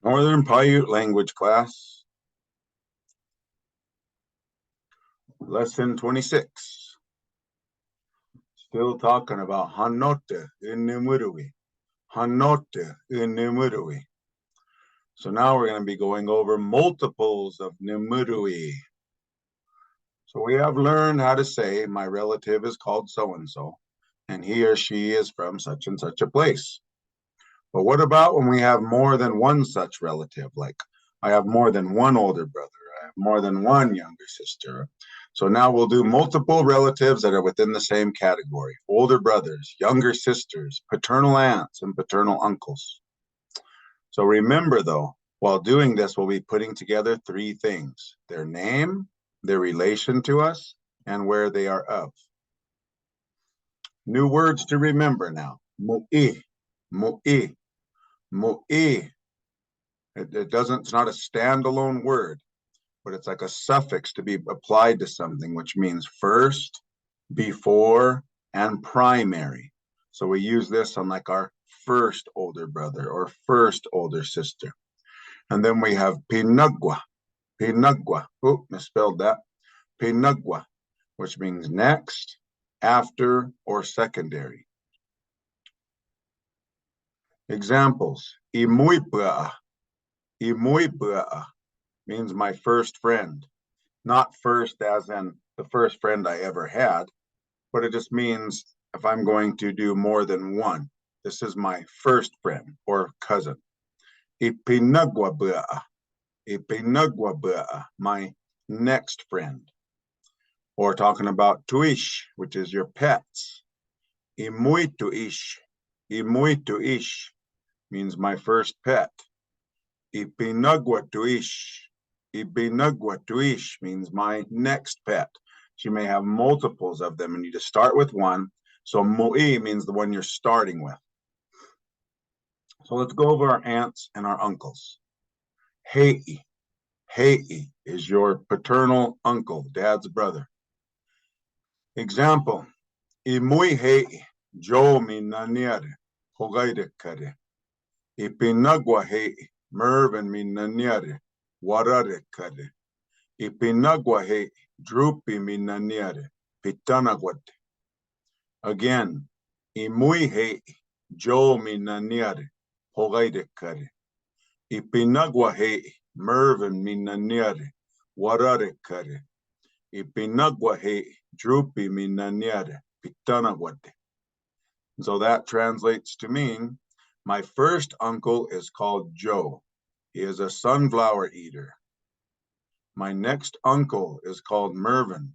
Northern Paiute language class, lesson 26. Still talking about Hanote Inimurui. Hanote Inimurui. So now we're going to be going over multiples of Nimurui. So we have learned how to say my relative is called so-and-so, and he or she is from such and such a place. But what about when we have more than one such relative? Like I have more than one older brother, I have more than one younger sister. So now we'll do multiple relatives that are within the same category: older brothers, younger sisters, paternal aunts, and paternal uncles. So remember though, while doing this, we'll be putting together three things: their name, their relation to us, and where they are of. New words to remember now. Mu'i, mu'i, mu'i. It's not a standalone word, but it's like a suffix to be applied to something, which means first, before, and primary. So we use this on like our first older brother or first older sister. And then we have pinagua, pinagua. Oh, misspelled that. Pinagua, which means next, after, or secondary. Examples: imuipua, imuipua means my first friend. Not first as in the first friend I ever had, but it just means if I'm going to do more than one. This is my first friend or cousin. Ipinagua, ipinagua, my next friend. Or talking about tuish, which is your pets. Imuituish, imuituish means my first pet. Ipinagwatuish, ipinagwatuish means my next pet. So you may have multiples of them and you just start with one. So mu'i means the one you're starting with. So let's go over our aunts and our uncles. Hei, hei is your paternal uncle, dad's brother. Example: imui hei, jo minaniare, hogaire kare. Ipinagwa hei, Mervin minaniare, warare kare. Ipinagwa hei, drupi minaniare, pitanaguate. Again, imui hei, jo minaniare, hogaire kare. Ipinagwa hei, Mervin minaniare, warare kare. Ipinagwa hei, drupi minaniare, pitanaguate. So that translates to mean my first uncle is called Joe. He is a sunflower eater. My next uncle is called Mervin.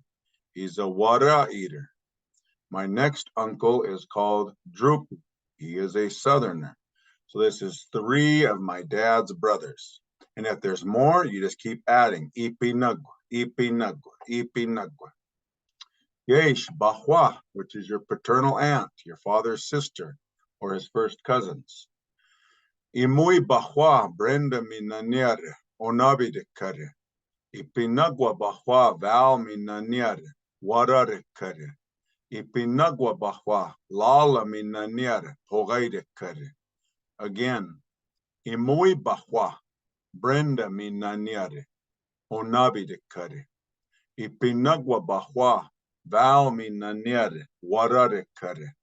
He's a wara eater. My next uncle is called Droop. He is a southerner. So this is three of my dad's brothers. And if there's more, you just keep adding. Ipinagwa, ipinagwa, ipinagwa. Yesh, bahwa, which is your paternal aunt, your father's sister, or his first cousins. Imui bahwa, Brenda minaniare, onabi de kare. Ipinagwa bahwa, Val minaniare, warare kare. Ipinagwa bahwa, Lala minaniare, pogai de kare. Again, imui bahwa, Brenda minaniare, onabi de kare. Ipinagwa bahwa, Val minaniare, warare kare.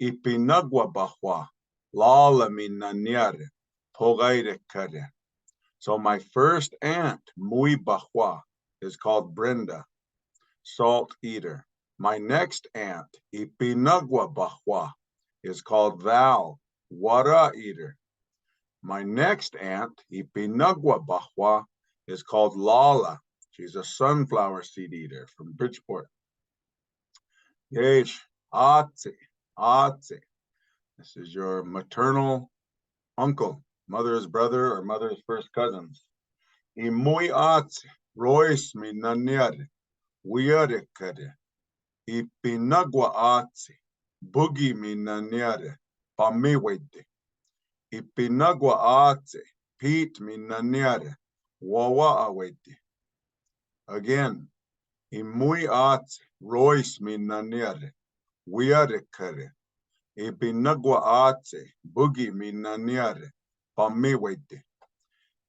Ipinagwa bahwa, Lala minaniare, pogaire kare. So my first aunt, Mui Bahwa, is called Brenda, salt eater. My next aunt, Ipinagwa Bahwa, is called Val, wara eater. My next aunt, Ipinagwa Bahwa, is called Lala. She's a sunflower seed eater from Bridgeport. Yesh, Ate, Ate. This is your maternal uncle, mother's brother or mother's first cousins. Imui Ate, Royce minaniare, wiare kare. Ipinagwa Ate, Boogie minaniare, pamewede. Ipinagwa Ate, Pete minaniare, wawa awede. Again, Imui Ate, Royce minaniare, wiare kare. Ipinagwa Ate, Boogie minaniare, pamewede.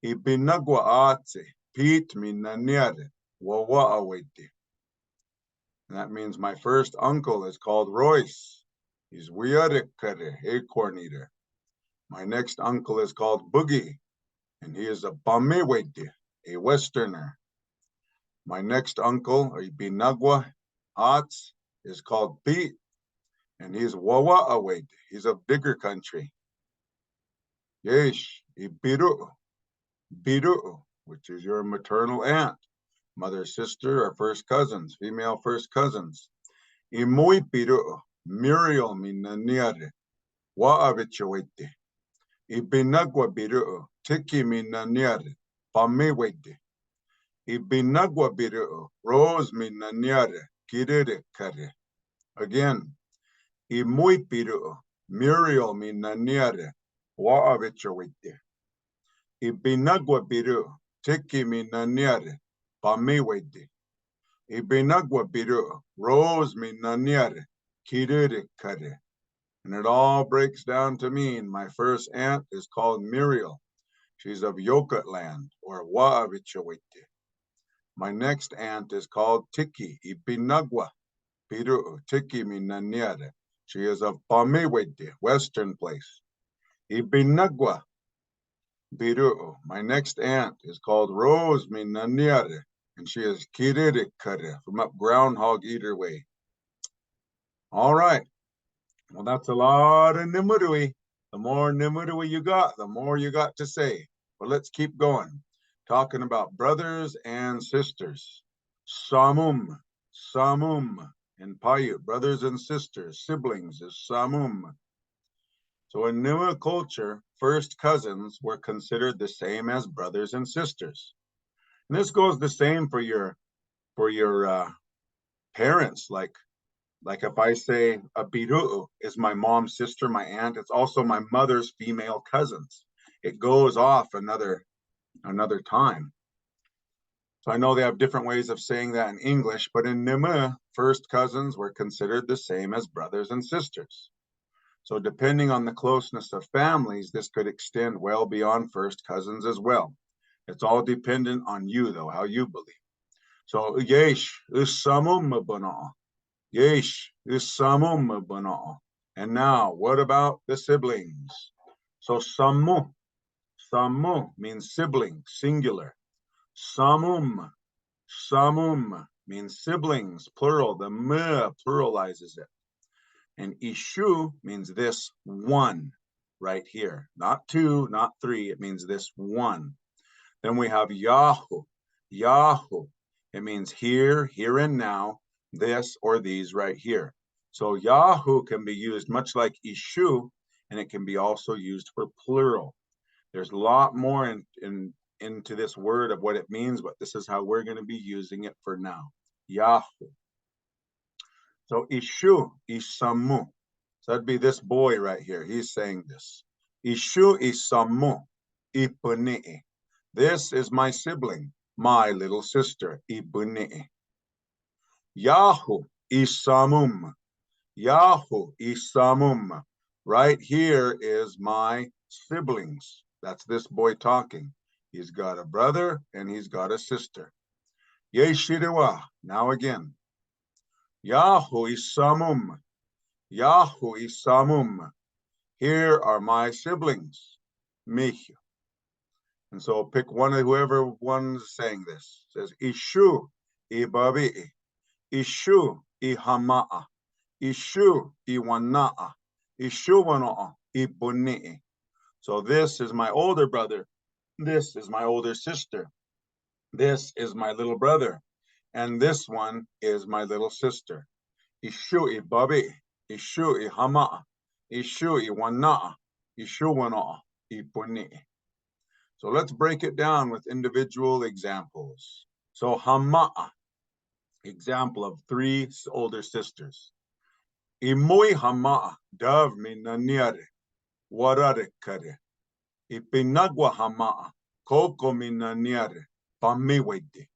Ibinagwa ate, Pete minaniare, wawa awete. That means my first uncle is called Royce. He's Wiarekare, a corniter. My next uncle is called Boogie, and he is a Bamewete, a Westerner. My next uncle, Ibinagwa Ats, is called Pete, and he's Wawa Awete. He's of Digger country. Yesh, Ibiru, Biru, which is your maternal aunt. Mother, sister, or first cousins, female first cousins. Imui Biru, Muriel Minaniare, Waavichawete. Ibinagwa Biru, Tiki Minaniare, Pamewete. Ibinagwa Biru, Rose Minaniare, Kirere Kare. Again, Imui Biru, Muriel Minaniare, Waavichawete. Ibinagwa Biru, Tiki Minaniare, Pamewete. Ibinagwa Biru, Rose Minaniare, Kirere Kare. And it all breaks down to mean my first aunt is called Muriel. She's of Yokatland or Waavichawete. My next aunt is called Tiki, Ibinagwa Biru, Tiki Minaniare. She is of Pamewete, Western place. Ibinagwa Biru. My next aunt is called Rose Minaniare, and she is Kirere Kare from up Groundhog Eater way. All right. Well, that's a lot of Nimudui. The more Nimudui you got, the more you got to say. But let's keep going. Talking about brothers and sisters. Samum, Samum in Paiute, brothers and sisters, siblings is Samum. So in Numa culture, first cousins were considered the same as brothers and sisters. And this goes the same for your parents. Like if I say a biru'u is my mom's sister, my aunt, it's also my mother's female cousins. It goes off another time. So I know they have different ways of saying that in English, but in Nima, first cousins were considered the same as brothers and sisters. So depending on the closeness of families, this could extend well beyond first cousins as well. It's all dependent on you, though, how you believe. So yesh usamum bana. Yesh usamum bana. And now, what about the siblings? So samu means sibling, singular. Samum means siblings, plural. The m pluralizes it. And ishu means this one right here. Not two, not three. It means this one. Then we have Yahu. Yahu. It means here, here and now, this or these right here. So Yahu can be used much like Ishu, and it can be also used for plural. There's a lot more into this word of what it means, but this is how we're going to be using it for now. Yahu. So Ishu, Isamu. So that'd be this boy right here. He's saying this. Ishu Isamu, Ipuni'i. This is my sibling, my little sister, Ibuni'i. Yahu Isamum. Yahu Isamum. Right here is my siblings. That's this boy talking. He's got a brother and he's got a sister. Yeshiriwa. Now again. Yahu Isamum. Yahu Isamum. Here are my siblings. Mihu. And so pick one of whoever one's saying this. It says Ishu Ibabi'i. Ishu Ihama'a. Ishu Iwana'a. Ishu Wana'a Ibuni'i. So this is my older brother. This is my older sister. This is my little brother. And this one is my little sister. Ishu Ibabi'i. Ishu Ihama'a. Ishu Iwana'a. Ishu Wana'a Ibuni'i. So let's break it down with individual examples. So Hama'a, example of three older sisters. Imui Hama'a, dav minaniare, warare kare. Ipinagwa Hama'a, koko minaniare, pamiwede.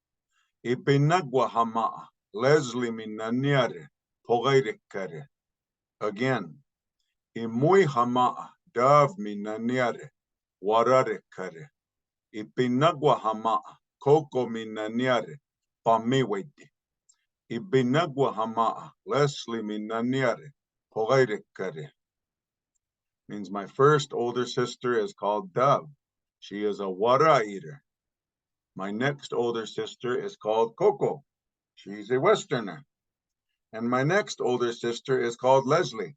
Ipinagwa Hama'a, Leslie minaniare, pogaire kare. Again, Imui Hama'a, dav minaniare, warare kare. Ipinagwa hama, koko minaniare, pamiwede. Ipinagwa hama, Leslie minaniare, pogaidekare. Means my first older sister is called Dove. She is a wara eater. My next older sister is called Coco. She's a Westerner. And my next older sister is called Leslie.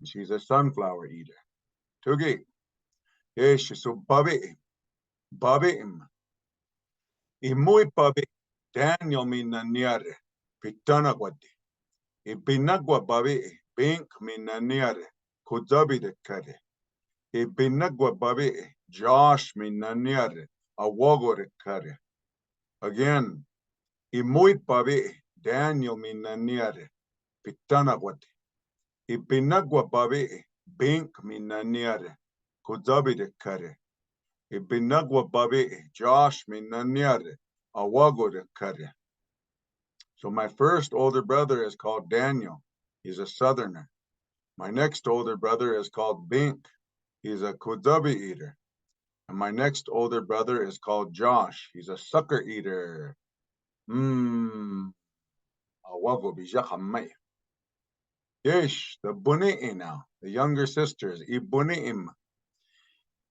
She's a sunflower eater. Tugi. Yes, so Bobby. Bobby. Imui Bobby. Daniel minaniare. Pitanagwadi. Ibinagwa Bobby. Bink minaniare. Kuzabi de kare. Ibinagwa Bobby. Josh minaniare. Awogo de kare. Again. Imui Bobby. Daniel minaniare. Pitanagwadi. Ibinagwa Bobby. Bink minaniare. Kuzabi de kare. Ibinagwa Bobby. Josh minaniare. Awogo de kare. So my first older brother is called Daniel. He's a Southerner. My next older brother is called Bink. He's a Kuzabi eater. And my next older brother is called Josh. He's a sucker eater. Awago bijakamay. Yesh, the Buni'i now, the younger sisters. Ibuni'im.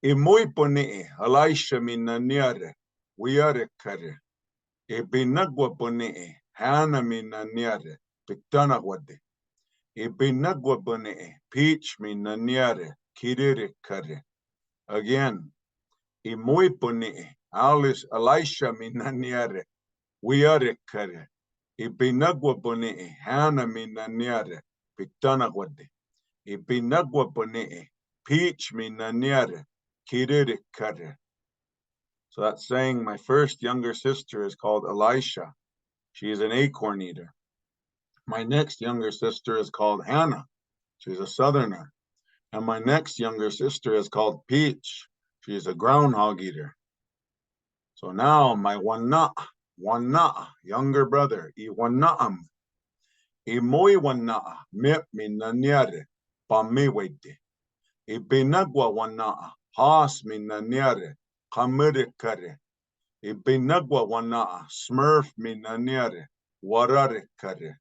Imui Buni'i. Elisha minaniare. Wiare kare. Ibinagwa Buni'i. Hannah minaniare. Piktanagwade. Ibinagwa Buni'i. Peach minaniare. Kiriri kare. Again. Imui Buni'i. Elisha minaniare. Wiare kare. Ibinagwa Buni'i. Hannah minaniare. Piktanagwade. Ibinagwa Buni'i. Peach minaniare. Kiriri kare. So that's saying my first younger sister is called Elisha. She is an acorn eater. My next younger sister is called Hannah. She's a Southerner. And my next younger sister is called Peach. She's a groundhog eater. So now my wana, younger brother, iwana'am. Imoi wana, mip minaniare, pamiwede. Ibinagwa wana, has minaniare, kamirikare. Ibinagwa wana, smurf minaniare, warare kare.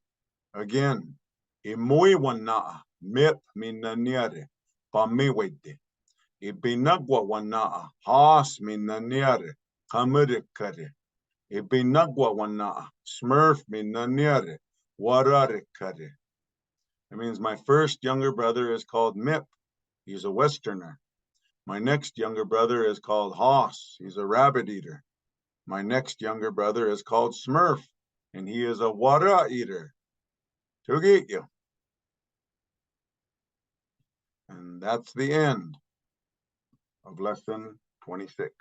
Again, imui wana, mip minaniare, pamiwede. Ibinagwa wana, has minaniare, kamirikare. Ibinagwa wana, smurf minaniare, warare kare. It means my first younger brother is called Mip. He's a Westerner. My next younger brother is called Hoss. He's a rabbit eater. My next younger brother is called Smurf, and he is a wara eater. Tugi you. And that's the end of lesson 26.